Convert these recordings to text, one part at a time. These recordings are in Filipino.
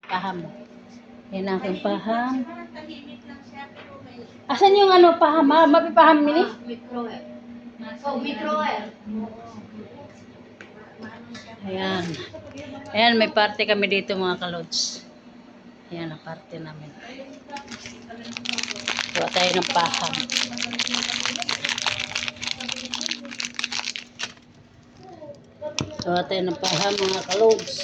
Paham. Yan ang aking paham. Asan yung ano paham ha? Mapipaham mini? Ayan. Ayan, may party kami dito mga kalods. Ayan ang party namin. Kuha tayo ng paham. Kuha tayo ng paham mga kalods.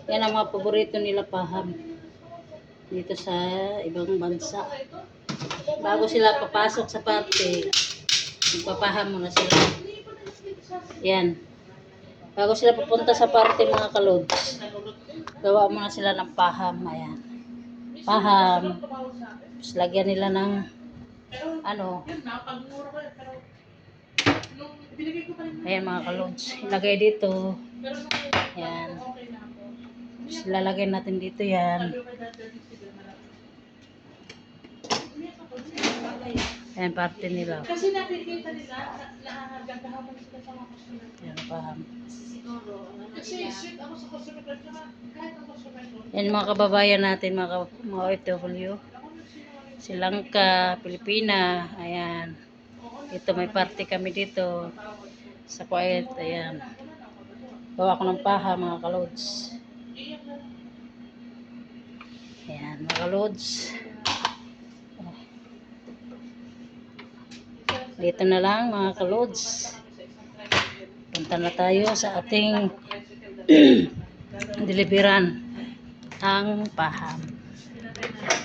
Yan ang mga paborito nila paham. Dito sa ibang bansa. Bago sila papasok sa party, magpapaham muna sila. Yan. Bago sila pupunta sa party mga kalods, gawa muna sila ng paham. Ayan. Paham. Tapos lagyan nila ng ano. Ayan mga kalods. Ilagay dito. Ayan. Tapos lalagay natin dito yan. Ayan, parte nila. Kasi nakikita nila, nagagahaman sila sa mga customer. Ayan, paham. Kasi sweet ako sa customer, kahit ang customer ko. Yan mga kababayan natin, mga OFW. Sri Lanka, Pilipina, ayan. Dito may party kami dito sa Kuwait, ayan. Gawa ko ng paha mga kalods. Ayan mga kalods. Dito na lang mga kalods. Punta na tayo sa ating deliveran ang paham.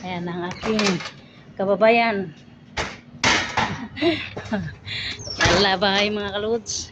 Ayan ang aking kababayan. Yalla, bye mga kalods.